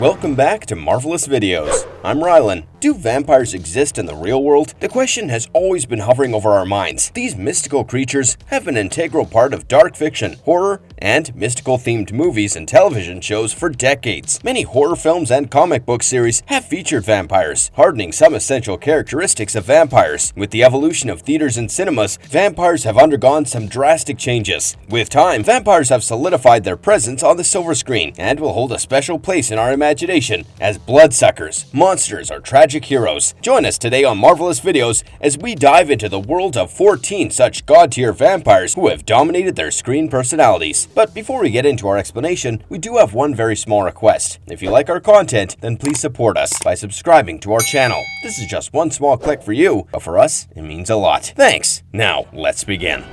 Welcome back to Marvelous Videos. I'm Rylan. Do vampires exist in the real world? The question has always been hovering over our minds. These mystical creatures have been an integral part of dark fiction, horror, and mystical-themed movies and television shows for decades. Many horror films and comic book series have featured vampires, hardening some essential characteristics of vampires. With the evolution of theaters and cinemas, vampires have undergone some drastic changes. With time, vampires have solidified their presence on the silver screen and will hold a special place in our imagination as bloodsuckers, monsters, or tragic heroes. Join us today on Marvelous Videos as we dive into the world of 14 such god-tier vampires who have dominated their screen personalities. But before we get into our explanation, we do have one very small request. If you like our content, then please support us by subscribing to our channel. This is just one small click for you, but for us, it means a lot. Thanks! Now, let's begin.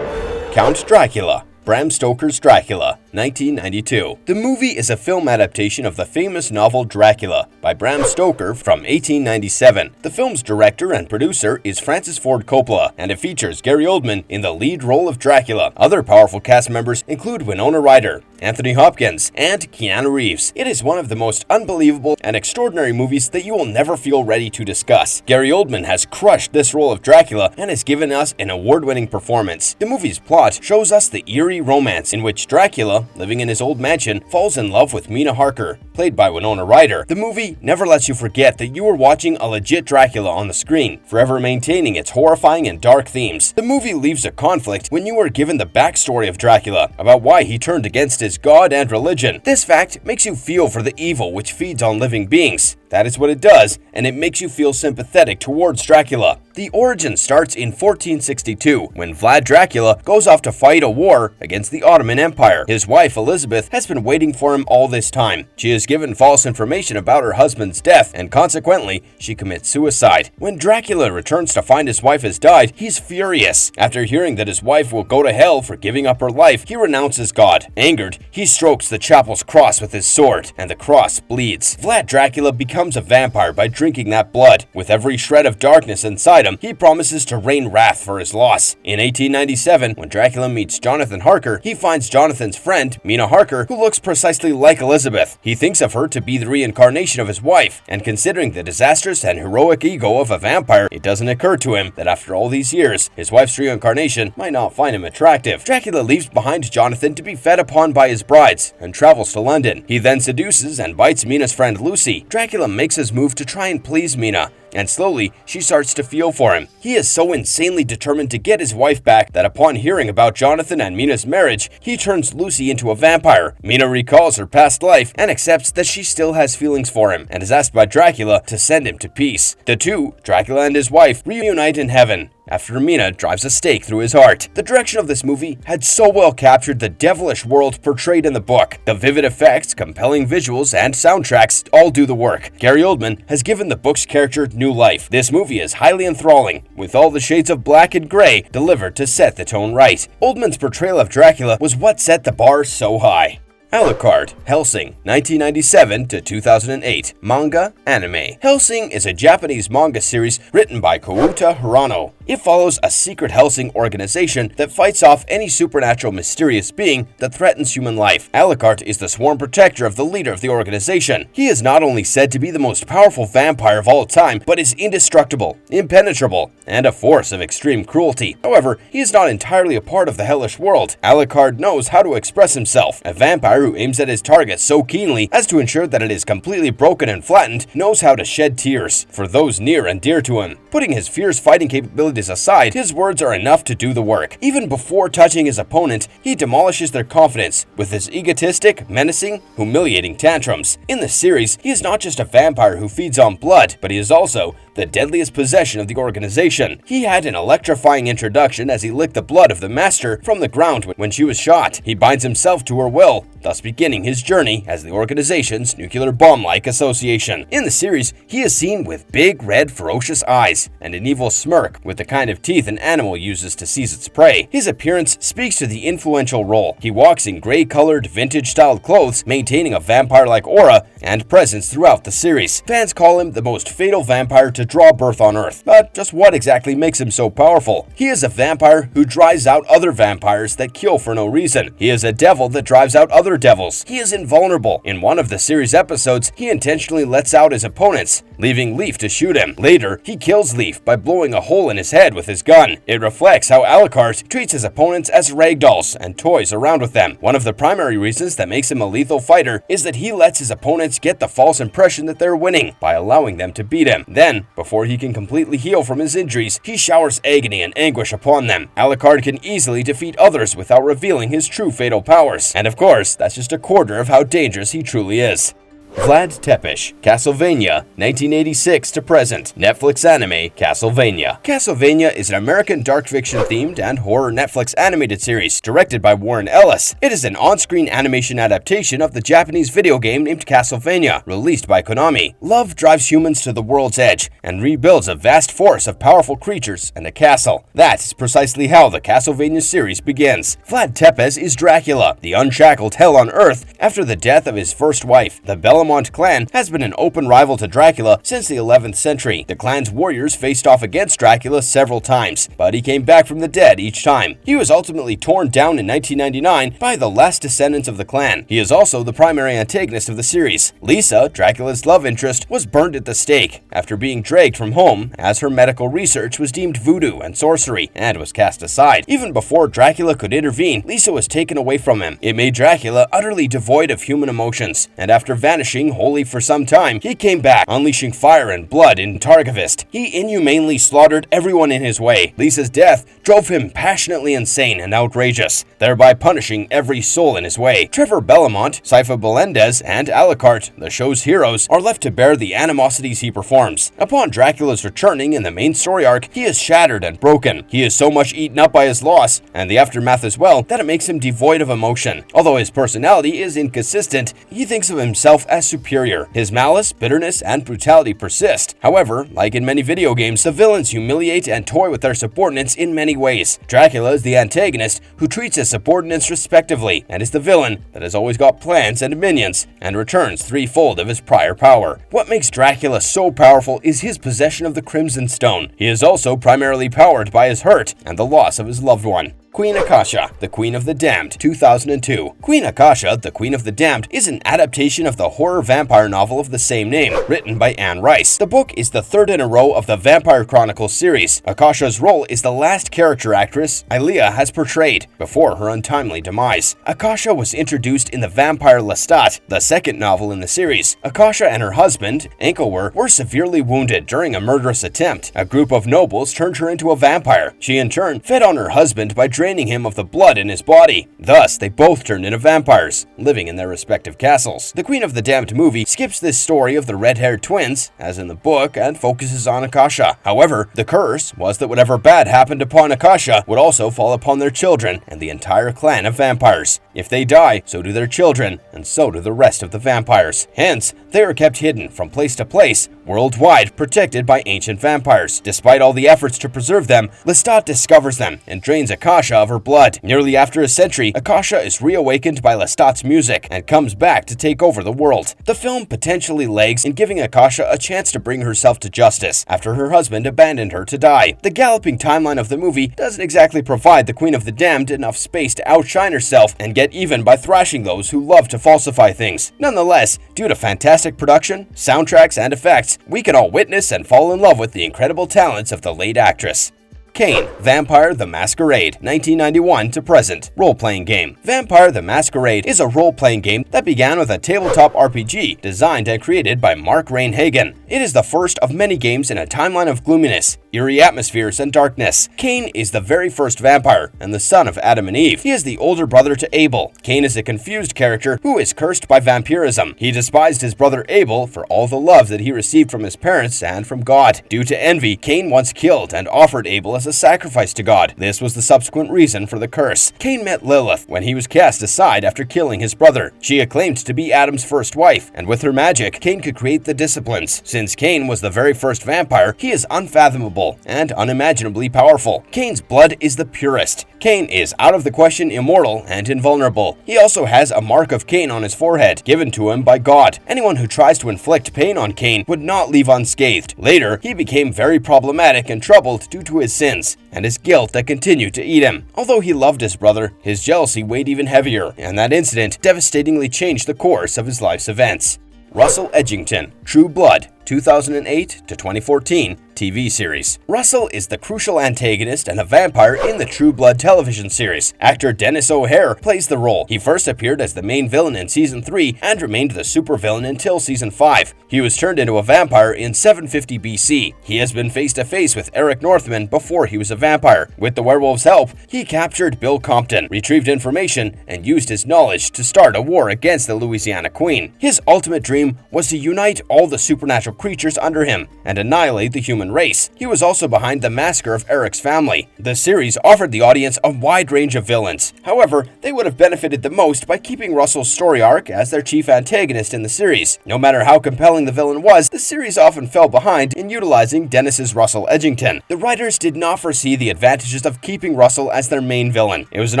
Count Dracula. Bram Stoker's Dracula, 1992. The movie is a film adaptation of the famous novel Dracula by Bram Stoker from 1897. The film's director and producer is Francis Ford Coppola, and it features Gary Oldman in the lead role of Dracula. Other powerful cast members include Winona Ryder, Anthony Hopkins, and Keanu Reeves. It is one of the most unbelievable and extraordinary movies that you will never feel ready to discuss. Gary Oldman has crushed this role of Dracula and has given us an award-winning performance. The movie's plot shows us the eerie romance in which Dracula, living in his old mansion, falls in love with Mina Harker, played by Winona Ryder. The movie never lets you forget that you are watching a legit Dracula on the screen, forever maintaining its horrifying and dark themes. The movie leaves a conflict when you are given the backstory of Dracula, about why he turned against his god and religion. This fact makes you feel for the evil which feeds on living beings. That is what it does, and it makes you feel sympathetic towards Dracula. The origin starts in 1462, when Vlad Dracula goes off to fight a war against the Ottoman Empire. His wife, Elizabeth, has been waiting for him all this time. She is given false information about her husband's death, and consequently, she commits suicide. When Dracula returns to find his wife has died, he's furious. After hearing that his wife will go to hell for giving up her life, he renounces God. Angered, he strokes the chapel's cross with his sword, and the cross bleeds. Vlad Dracula becomes a vampire by drinking that blood. With every shred of darkness inside him, he promises to rain wrath for his loss. In 1897, when Dracula meets Jonathan Harker, he finds Jonathan's friend, Mina Harker, who looks precisely like Elizabeth. He thinks of her to be the reincarnation of his wife, and considering the disastrous and heroic ego of a vampire, it doesn't occur to him that after all these years, his wife's reincarnation might not find him attractive. Dracula leaves behind Jonathan to be fed upon by his brides, and travels to London. He then seduces and bites Mina's friend Lucy. Dracula makes his move to try and please Mina, and slowly, she starts to feel for him. He is so insanely determined to get his wife back that upon hearing about Jonathan and Mina's marriage, he turns Lucy into a vampire. Mina recalls her past life and accepts that she still has feelings for him, and is asked by Dracula to send him to peace. The two, Dracula and his wife, reunite in heaven, after Mina drives a stake through his heart. The direction of this movie had so well captured the devilish world portrayed in the book. The vivid effects, compelling visuals, and soundtracks all do the work. Gary Oldman has given the book's character new life. This movie is highly enthralling, with all the shades of black and gray delivered to set the tone right. Oldman's portrayal of Dracula was what set the bar so high. Alucard, Hellsing, 1997 to 2008, manga, anime. Hellsing is a Japanese manga series written by Kouta Hirano. It follows a secret Hellsing organization that fights off any supernatural mysterious being that threatens human life. Alucard is the sworn protector of the leader of the organization. He is not only said to be the most powerful vampire of all time, but is indestructible, impenetrable, and a force of extreme cruelty. However, he is not entirely a part of the hellish world. Alucard knows how to express himself. A vampire who aims at his target so keenly as to ensure that it is completely broken and flattened knows how to shed tears for those near and dear to him. Putting his fierce fighting capabilities aside, his words are enough to do the work. Even before touching his opponent, he demolishes their confidence with his egotistic, menacing, humiliating tantrums. In the series, he is not just a vampire who feeds on blood, but he is also the deadliest possession of the organization. He had an electrifying introduction as he licked the blood of the master from the ground when she was shot. He binds himself to her will, thus beginning his journey as the organization's nuclear bomb-like association. In the series, he is seen with big, red, ferocious eyes and an evil smirk with the kind of teeth an animal uses to seize its prey. His appearance speaks to the influential role. He walks in gray-colored, vintage-styled clothes, maintaining a vampire-like aura and presence throughout the series. Fans call him the most fatal vampire to to draw birth on Earth. But just what exactly makes him so powerful? He is a vampire who drives out other vampires that kill for no reason. He is a devil that drives out other devils. He is invulnerable. In one of the series episodes, he intentionally lets out his opponents, leaving Leaf to shoot him. Later, he kills Leaf by blowing a hole in his head with his gun. It reflects how Alucard treats his opponents as ragdolls and toys around with them. One of the primary reasons that makes him a lethal fighter is that he lets his opponents get the false impression that they're winning by allowing them to beat him. Then, before he can completely heal from his injuries, he showers agony and anguish upon them. Alucard can easily defeat others without revealing his true fatal powers. And of course, that's just a quarter of how dangerous he truly is. Vlad Tepes, Castlevania, 1986 to present. Netflix anime, Castlevania. Castlevania is an American dark fiction themed and horror Netflix animated series directed by Warren Ellis. It is an on-screen animation adaptation of the Japanese video game named Castlevania, released by Konami. Love drives humans to the world's edge and rebuilds a vast force of powerful creatures and a castle. That is precisely how the Castlevania series begins. Vlad Tepes is Dracula, the unshackled hell on Earth after the death of his first wife. The Bellamont clan has been an open rival to Dracula since the 11th century. The clan's warriors faced off against Dracula several times, but he came back from the dead each time. He was ultimately torn down in 1999 by the last descendants of the clan. He is also the primary antagonist of the series. Lisa, Dracula's love interest, was burned at the stake after being dragged from home as her medical research was deemed voodoo and sorcery and was cast aside. Even before Dracula could intervene, Lisa was taken away from him. It made Dracula utterly devoid of human emotions, and after vanishing wholly for some time, he came back, unleashing fire and blood in Targovist. He inhumanely slaughtered everyone in his way. Lisa's death drove him passionately insane and outrageous, thereby punishing every soul in his way. Trevor Bellamont, Sypha Melendez, and Alucard, the show's heroes, are left to bear the animosities he performs. Upon Dracula's returning in the main story arc, he is shattered and broken. He is so much eaten up by his loss, and the aftermath as well, that it makes him devoid of emotion. Although his personality is inconsistent, he thinks of himself as superior. His malice, bitterness, and brutality persist. However, like in many video games, the villains humiliate and toy with their subordinates in many ways. Dracula is the antagonist who treats his subordinates respectively, and is the villain that has always got plans and minions, and returns threefold of his prior power. What makes Dracula so powerful is his possession of the Crimson Stone. He is also primarily powered by his hurt and the loss of his loved one. Queen Akasha, the Queen of the Damned, 2002. Queen Akasha, the Queen of the Damned, is an adaptation of the horror vampire novel of the same name, written by Anne Rice. The book is the third in a row of the Vampire Chronicles series. Akasha's role is the last character actress Alia has portrayed before her untimely demise. Akasha was introduced in the Vampire Lestat, the second novel in the series. Akasha and her husband, Ankelwer, were severely wounded during a murderous attempt. A group of nobles turned her into a vampire. She in turn fed on her husband by draining him of the blood in his body. Thus, they both turned into vampires, living in their respective castles. The Queen of the Damned movie skips this story of the red-haired twins, as in the book, and focuses on Akasha. However, the curse was that whatever bad happened upon Akasha would also fall upon their children and the entire clan of vampires. If they die, so do their children, and so do the rest of the vampires. Hence, they are kept hidden from place to place, worldwide, protected by ancient vampires. Despite all the efforts to preserve them, Lestat discovers them and drains Akasha of her blood. Nearly after a century, Akasha is reawakened by Lestat's music and comes back to take over the world. The film potentially lags in giving Akasha a chance to bring herself to justice after her husband abandoned her to die. The galloping timeline of the movie doesn't exactly provide the Queen of the Damned enough space to outshine herself and get even by thrashing those who love to falsify things. Nonetheless, due to fantastic production, soundtracks, and effects, we can all witness and fall in love with the incredible talents of the late actress. Cain, Vampire the Masquerade, 1991 to present. Role-playing game. Vampire the Masquerade is a role-playing game that began with a tabletop RPG designed and created by Mark Rein-Hagen. It is the first of many games in a timeline of gloominess, eerie atmospheres, and darkness. Cain is the very first vampire and the son of Adam and Eve. He is the older brother to Abel. Cain is a confused character who is cursed by vampirism. He despised his brother Abel for all the love that he received from his parents and from God. Due to envy, Cain once killed and offered Abel a was a sacrifice to God. This was the subsequent reason for the curse. Cain met Lilith when he was cast aside after killing his brother. She acclaimed to be Adam's first wife, and with her magic, Cain could create the disciplines. Since Cain was the very first vampire, he is unfathomable and unimaginably powerful. Cain's blood is the purest. Cain is out of the question immortal and invulnerable. He also has a mark of Cain on his forehead, given to him by God. Anyone who tries to inflict pain on Cain would not leave unscathed. Later, he became very problematic and troubled due to his sins and his guilt that continued to eat him. Although he loved his brother, his jealousy weighed even heavier, and that incident devastatingly changed the course of his life's events. Russell Edgington, True Blood, 2008 to 2014 TV series. Russell is the crucial antagonist and a vampire in the True Blood television series. Actor Dennis O'Hare plays the role. He first appeared as the main villain in Season 3 and remained the supervillain until Season 5. He was turned into a vampire in 750 BC. He has been face to face with Eric Northman before he was a vampire. With the werewolves' help, he captured Bill Compton, retrieved information, and used his knowledge to start a war against the Louisiana Queen. His ultimate dream was to unite all the supernatural creatures under him and annihilate the human race. He was also behind the massacre of Eric's family. The series offered the audience a wide range of villains. However, they would have benefited the most by keeping Russell's story arc as their chief antagonist in the series. No matter how compelling the villain was, the series often fell behind in utilizing Dennis's Russell Edgington. The writers did not foresee the advantages of keeping Russell as their main villain. It was an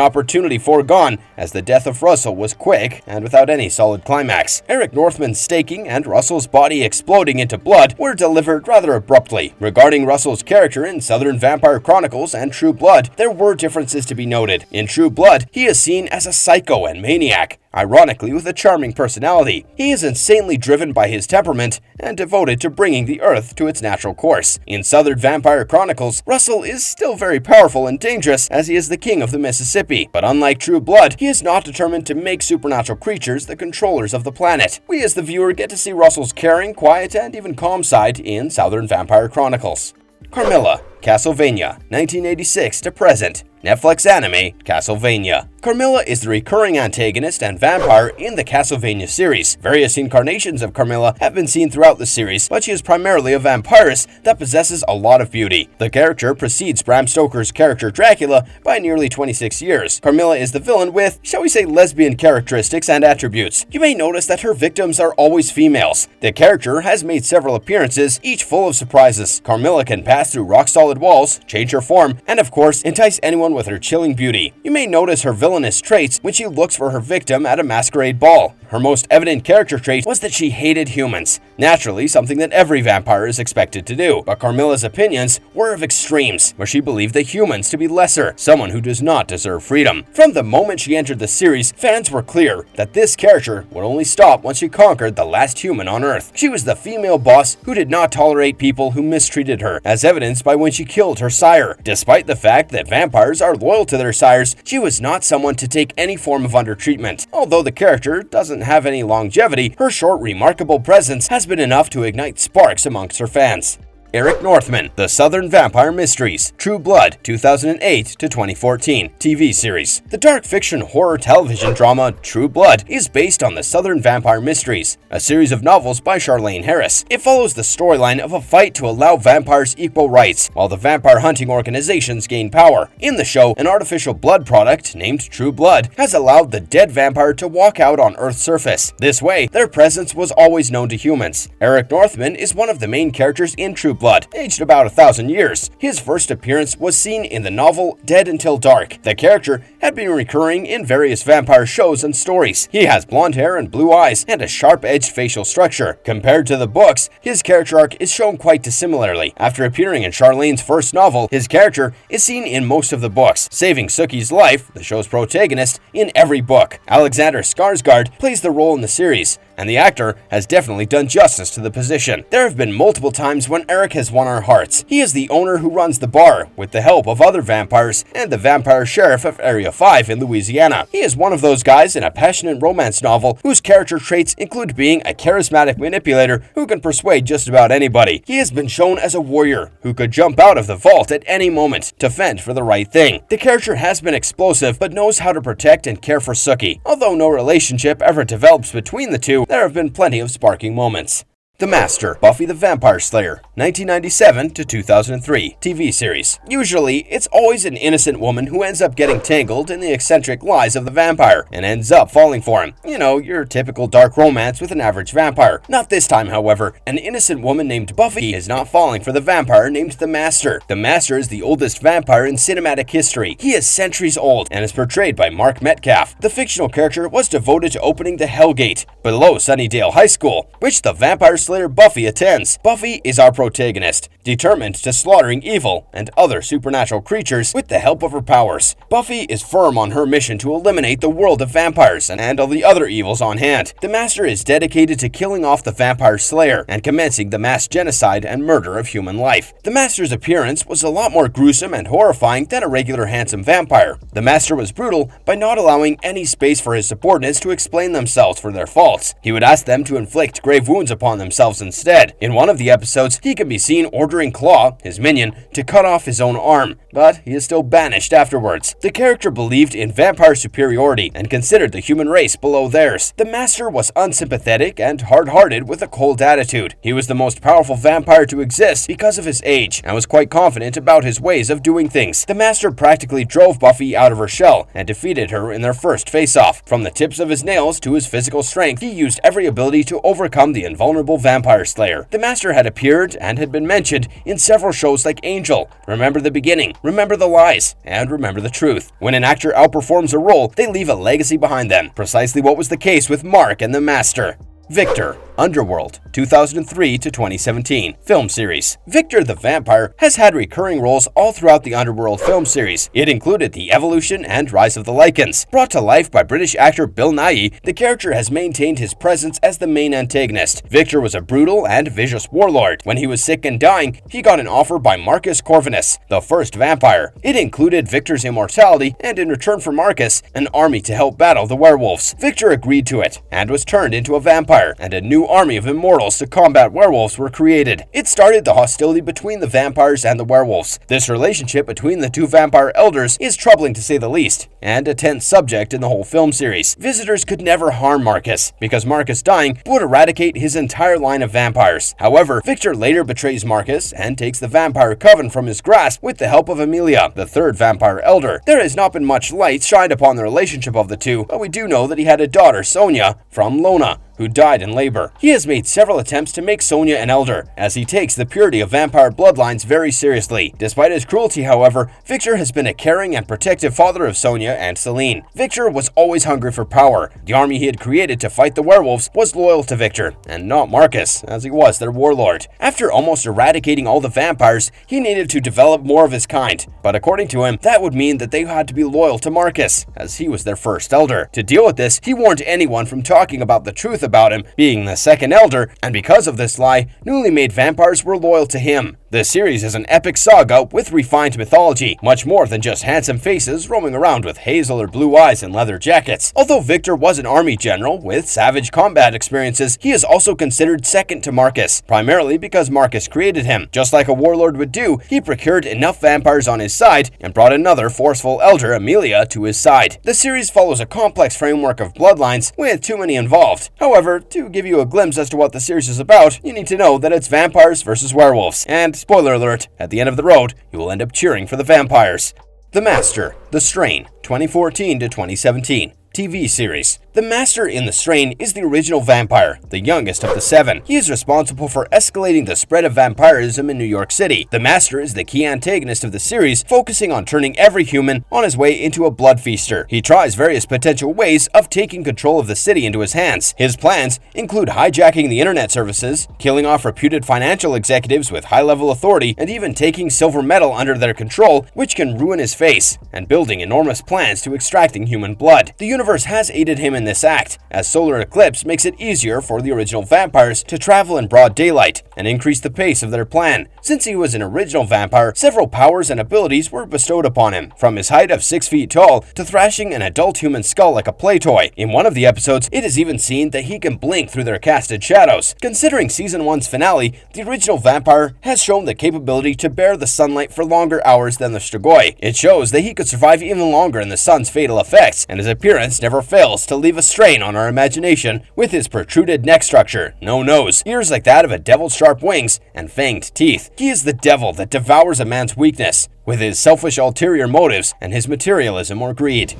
opportunity foregone, as the death of Russell was quick and without any solid climax. Eric Northman's staking and Russell's body exploding into blood were delivered rather abruptly. Regarding Russell's character in Southern Vampire Chronicles and True Blood, there were differences to be noted. In True Blood, he is seen as a psycho and maniac, ironically with a charming personality. He is insanely driven by his temperament and devoted to bringing the Earth to its natural course. In Southern Vampire Chronicles, Russell is still very powerful and dangerous as he is the king of the Mississippi. But unlike True Blood, he is not determined to make supernatural creatures the controllers of the planet. We as the viewer get to see Russell's caring, quiet, and even calm side in Southern Vampire Chronicles. Carmilla, Castlevania, 1986 to present. Netflix anime, Castlevania. Carmilla is the recurring antagonist and vampire in the Castlevania series. Various incarnations of Carmilla have been seen throughout the series, but she is primarily a vampiress that possesses a lot of beauty. The character precedes Bram Stoker's character Dracula by nearly 26 years. Carmilla is the villain with, shall we say, lesbian characteristics and attributes. You may notice that her victims are always females. The character has made several appearances, each full of surprises. Carmilla can pass through rock-solid walls, change her form, and of course, entice anyone with her chilling beauty. You may notice her villainous traits when she looks for her victim at a masquerade ball. Her most evident character trait was that she hated humans. Naturally, something that every vampire is expected to do. But Carmilla's opinions were of extremes, where she believed the humans to be lesser, someone who does not deserve freedom. From the moment she entered the series, fans were clear that this character would only stop once she conquered the last human on Earth. She was the female boss who did not tolerate people who mistreated her, as evidenced by when she killed her sire. Despite the fact that vampires are loyal to their sires, she was not someone to take any form of undertreatment. Although the character doesn't have any longevity, her short, remarkable presence has been enough to ignite sparks amongst her fans. Eric Northman, The Southern Vampire Mysteries, True Blood, 2008 to 2014 TV series. The dark fiction horror television drama True Blood is based on The Southern Vampire Mysteries, a series of novels by Charlaine Harris. It follows the storyline of a fight to allow vampires equal rights, while the vampire hunting organizations gain power. In the show, an artificial blood product named True Blood has allowed the dead vampire to walk out on Earth's surface. This way, their presence was always known to humans. Eric Northman is one of the main characters in True Blood, aged about 1,000 years. His first appearance was seen in the novel Dead Until Dark. The character had been recurring in various vampire shows and stories. He has blonde hair and blue eyes and a sharp-edged facial structure. Compared to the books, his character arc is shown quite dissimilarly. After appearing in Charlaine's first novel, his character is seen in most of the books, saving Sookie's life, the show's protagonist, in every book. Alexander Skarsgård plays the role in the series, and the actor has definitely done justice to the position. There have been multiple times when Eric has won our hearts. He is the owner who runs the bar, with the help of other vampires and the vampire sheriff of Area 5 in Louisiana. He is one of those guys in a passionate romance novel whose character traits include being a charismatic manipulator who can persuade just about anybody. He has been shown as a warrior who could jump out of the vault at any moment to fend for the right thing. The character has been explosive but knows how to protect and care for Sookie. Although no relationship ever develops between the two, there have been plenty of sparking moments. The Master, Buffy the Vampire Slayer, 1997 to 2003 TV series. Usually, it's always an innocent woman who ends up getting tangled in the eccentric lies of the vampire and ends up falling for him. You know, your typical dark romance with an average vampire. Not this time, however. An innocent woman named Buffy is not falling for the vampire named the Master. The Master is the oldest vampire in cinematic history. He is centuries old and is portrayed by Mark Metcalf. The fictional character was devoted to opening the Hell Gate below Sunnydale High School, which the vampire slayer Buffy attends. Buffy is our protagonist, determined to slaughtering evil and other supernatural creatures with the help of her powers. Buffy is firm on her mission to eliminate the world of vampires and all the other evils on hand. The Master is dedicated to killing off the vampire slayer and commencing the mass genocide and murder of human life. The Master's appearance was a lot more gruesome and horrifying than a regular handsome vampire. The Master was brutal by not allowing any space for his subordinates to explain themselves for their faults. He would ask them to inflict grave wounds upon themselves instead. In one of the episodes, he can be seen ordering Claw, his minion, to cut off his own arm, but he is still banished afterwards. The character believed in vampire superiority and considered the human race below theirs. The Master was unsympathetic and hard-hearted with a cold attitude. He was the most powerful vampire to exist because of his age and was quite confident about his ways of doing things. The Master practically drove Buffy out of her shell and defeated her in their first face-off. From the tips of his nails to his physical strength, he used every ability to overcome the invulnerable vampire slayer. The Master had appeared and had been mentioned in several shows like Angel, Remember the Beginning, Remember the Lies, and Remember the Truth. When an actor outperforms a role, they leave a legacy behind them. Precisely what was the case with Mark and the Master. Viktor, Underworld, 2003 to 2017 film series. Viktor the Vampire has had recurring roles all throughout the Underworld film series. It included the evolution and rise of the Lycans. Brought to life by British actor Bill Nighy, the character has maintained his presence as the main antagonist. Viktor was a brutal and vicious warlord. When he was sick and dying, he got an offer by Marcus Corvinus, the first vampire. It included Viktor's immortality and, in return for Marcus, an army to help battle the werewolves. Viktor agreed to it and was turned into a vampire, and a new army of immortals to combat werewolves were created. It started the hostility between the vampires and the werewolves. This relationship between the two vampire elders is troubling to say the least, and a tense subject in the whole film series. Visitors could never harm Marcus, because Marcus dying would eradicate his entire line of vampires. However, Viktor later betrays Marcus and takes the vampire coven from his grasp with the help of Amelia, the third vampire elder. There has not been much light shined upon the relationship of the two, but we do know that he had a daughter, Sonia, from Lona, who died in labor. He has made several attempts to make Sonia an elder, as he takes the purity of vampire bloodlines very seriously. Despite his cruelty, however, Viktor has been a caring and protective father of Sonia and Celine. Viktor was always hungry for power. The army he had created to fight the werewolves was loyal to Viktor, and not Marcus, as he was their warlord. After almost eradicating all the vampires, he needed to develop more of his kind, but according to him, that would mean that they had to be loyal to Marcus, as he was their first elder. To deal with this, he warned anyone from talking about the truth about him being the second elder, and because of this lie, newly made vampires were loyal to him. This series is an epic saga with refined mythology, much more than just handsome faces roaming around with hazel or blue eyes and leather jackets. Although Viktor was an army general with savage combat experiences, he is also considered second to Marcus, primarily because Marcus created him. Just like a warlord would do, he procured enough vampires on his side and brought another forceful elder, Amelia, to his side. The series follows a complex framework of bloodlines with too many involved. However, to give you a glimpse as to what the series is about, you need to know that it's vampires versus werewolves. And spoiler alert, at the end of the road, you will end up cheering for the vampires. The Master, The Strain, 2014 to 2017 TV series. The Master in The Strain is the original vampire, the youngest of the seven. He is responsible for escalating the spread of vampirism in New York City. The Master is the key antagonist of the series, focusing on turning every human on his way into a blood feaster. He tries various potential ways of taking control of the city into his hands. His plans include hijacking the internet services, killing off reputed financial executives with high-level authority, and even taking silver metal under their control, which can ruin his face, and building enormous plans to extracting human blood. The universe has aided him in this act, as solar eclipse makes it easier for the original vampires to travel in broad daylight and increase the pace of their plan. Since he was an original vampire, several powers and abilities were bestowed upon him, from his height of 6 feet tall to thrashing an adult human skull like a play toy. In one of the episodes, it is even seen that he can blink through their casted shadows. Considering Season 1's finale, the original vampire has shown the capability to bear the sunlight for longer hours than the Strigoi. It shows that he could survive even longer in the sun's fatal effects, and his appearance Lawrence never fails to leave a strain on our imagination with his protruded neck structure, no nose, ears like that of a devil's sharp wings, and fanged teeth. He is the devil that devours a man's weakness, with his selfish ulterior motives and his materialism or greed.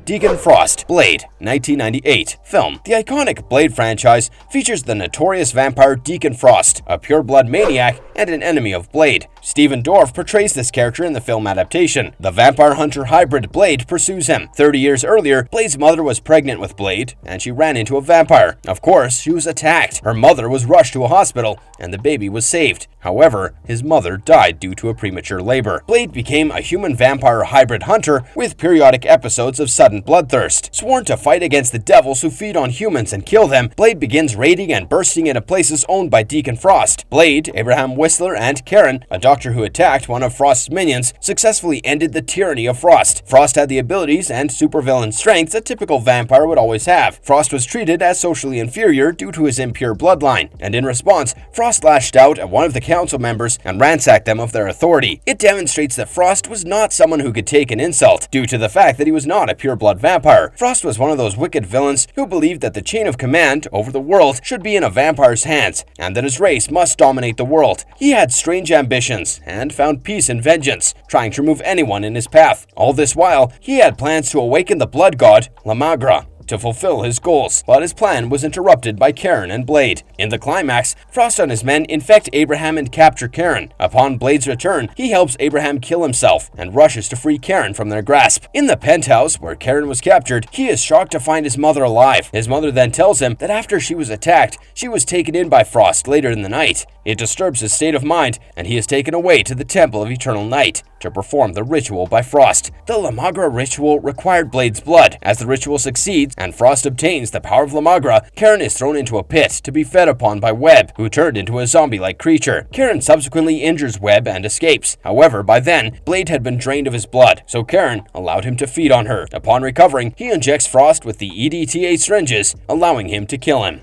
Deacon Frost, Blade, 1998, film. The iconic Blade franchise features the notorious vampire Deacon Frost, a pure-blood maniac and an enemy of Blade. Stephen Dorff portrays this character in the film adaptation. The vampire hunter hybrid Blade pursues him. 30 years earlier, Blade's mother was pregnant with Blade, and she ran into a vampire. Of course, she was attacked. Her mother was rushed to a hospital, and the baby was saved. However, his mother died due to a premature labor. Blade became a human-vampire hybrid hunter with periodic episodes of sudden bloodthirst. Sworn to fight against the devils who feed on humans and kill them, Blade begins raiding and bursting into places owned by Deacon Frost. Blade, Abraham Whistler, and Karen, a doctor who attacked one of Frost's minions, successfully ended the tyranny of Frost. Frost had the abilities and supervillain strengths a typical vampire would always have. Frost was treated as socially inferior due to his impure bloodline, and in response, Frost lashed out at one of the council members and ransacked them of their authority. It demonstrates that Frost was not someone who could take an insult, due to the fact that he was not a pure-blood vampire. Frost was one of those wicked villains who believed that the chain of command over the world should be in a vampire's hands, and that his race must dominate the world. He had strange ambitions, and found peace in vengeance, trying to remove anyone in his path. All this while, he had plans to awaken the blood god, La Magra, to fulfill his goals, but his plan was interrupted by Karen and Blade. In the climax, Frost and his men infect Abraham and capture Karen. Upon Blade's return, he helps Abraham kill himself and rushes to free Karen from their grasp. In the penthouse where Karen was captured, he is shocked to find his mother alive. His mother then tells him that after she was attacked, she was taken in by Frost later in the night. It disturbs his state of mind, and he is taken away to the Temple of Eternal Night to perform the ritual by Frost. The La Magra ritual required Blade's blood. As the ritual succeeds and Frost obtains the power of La Magra, Karen is thrown into a pit to be fed upon by Webb, who turned into a zombie-like creature. Karen subsequently injures Webb and escapes. However, by then, Blade had been drained of his blood, so Karen allowed him to feed on her. Upon recovering, he injects Frost with the EDTA syringes, allowing him to kill him.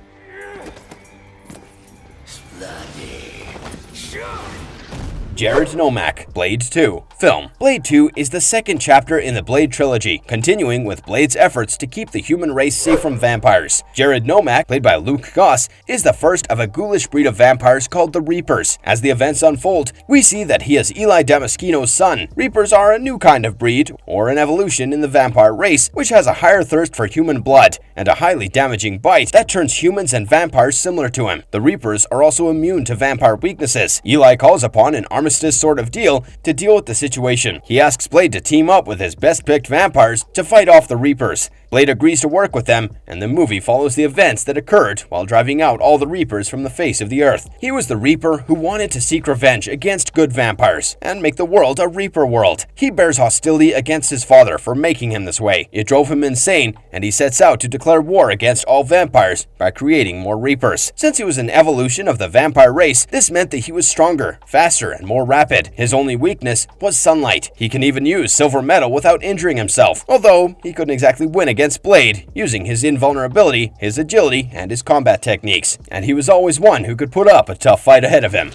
Jared Nomak, Blade 2, film. Blade 2 is the second chapter in the Blade trilogy, continuing with Blade's efforts to keep the human race safe from vampires. Jared Nomak, played by Luke Goss, is the first of a ghoulish breed of vampires called the Reapers. As the events unfold, we see that he is Eli Damaskino's son. Reapers are a new kind of breed, or an evolution in the vampire race, which has a higher thirst for human blood and a highly damaging bite that turns humans and vampires similar to him. The Reapers are also immune to vampire weaknesses. Eli calls upon an armistice sort of deal to deal with the situation. He asks Blade to team up with his best-picked vampires to fight off the Reapers. Blade agrees to work with them, and the movie follows the events that occurred while driving out all the Reapers from the face of the earth. He was the Reaper who wanted to seek revenge against good vampires and make the world a Reaper world. He bears hostility against his father for making him this way. It drove him insane, and he sets out to declare war against all vampires by creating more Reapers. Since he was an evolution of the vampire race, this meant that he was stronger, faster, and more rapid. His only weakness was sunlight. He can even use silver metal without injuring himself, although he couldn't exactly win against Blade, using his invulnerability, his agility, and his combat techniques. And he was always one who could put up a tough fight ahead of him.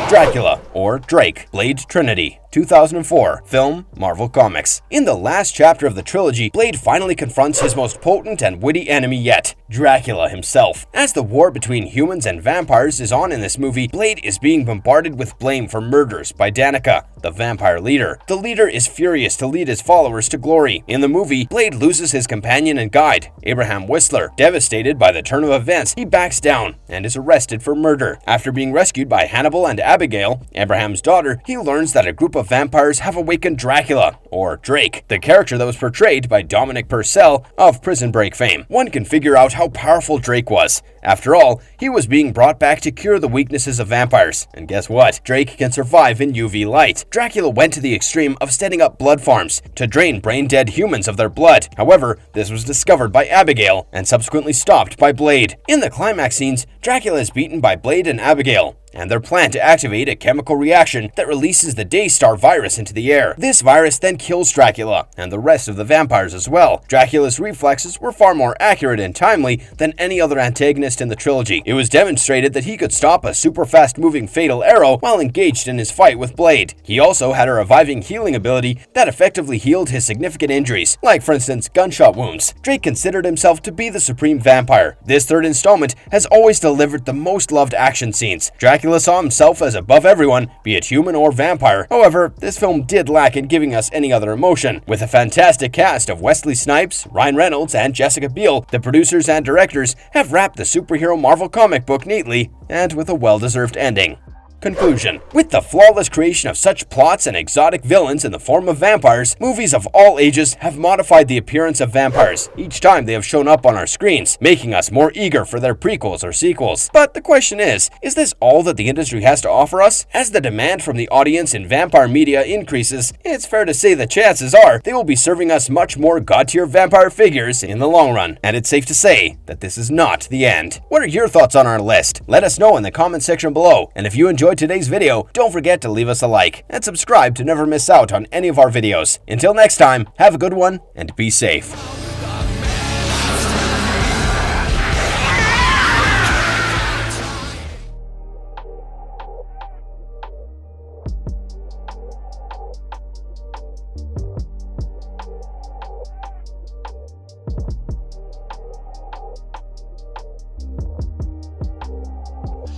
Dracula, or Drake, Blade Trinity, 2004, film, Marvel Comics. In the last chapter of the trilogy, Blade finally confronts his most potent and witty enemy yet, Dracula himself. As the war between humans and vampires is on in this movie, Blade is being bombarded with blame for murders by Danica, the vampire leader. The leader is furious to lead his followers to glory. In the movie, Blade loses his companion and guide, Abraham Whistler. Devastated by the turn of events, he backs down and is arrested for murder. After being rescued by Hannibal and Abigail, Abraham's daughter, he learns that a group of vampires have awakened Dracula, or Drake, the character that was portrayed by Dominic Purcell of Prison Break fame. One can figure out how powerful Drake was. After all, he was being brought back to cure the weaknesses of vampires. And guess what? Drake can survive in UV light. Dracula went to the extreme of setting up blood farms to drain brain-dead humans of their blood. However, this was discovered by Abigail and subsequently stopped by Blade. In the climax scenes, Dracula is beaten by Blade and Abigail, and their plan to activate a chemical reaction that releases the Daystar virus into the air. This virus then kills Dracula, and the rest of the vampires as well. Dracula's reflexes were far more accurate and timely than any other antagonist in the trilogy. It was demonstrated that he could stop a super fast moving fatal arrow while engaged in his fight with Blade. He also had a reviving healing ability that effectively healed his significant injuries, like for instance gunshot wounds. Drake considered himself to be the supreme vampire. This third installment has always delivered the most loved action scenes. Dracula saw himself as above everyone, be it human or vampire. However, this film did lack in giving us any other emotion. With a fantastic cast of Wesley Snipes, Ryan Reynolds, and Jessica Biel, the producers and directors have wrapped the superhero Marvel comic book neatly and with a well-deserved ending. Conclusion. With the flawless creation of such plots and exotic villains in the form of vampires, movies of all ages have modified the appearance of vampires each time they have shown up on our screens, making us more eager for their prequels or sequels. But the question is this all that the industry has to offer us? As the demand from the audience in vampire media increases, it's fair to say the chances are they will be serving us much more god-tier vampire figures in the long run. And it's safe to say that this is not the end. What are your thoughts on our list? Let us know in the comment section below, and if you enjoyed today's video, don't forget to leave us a like and subscribe to never miss out on any of our videos. Until next time, have a good one and be safe.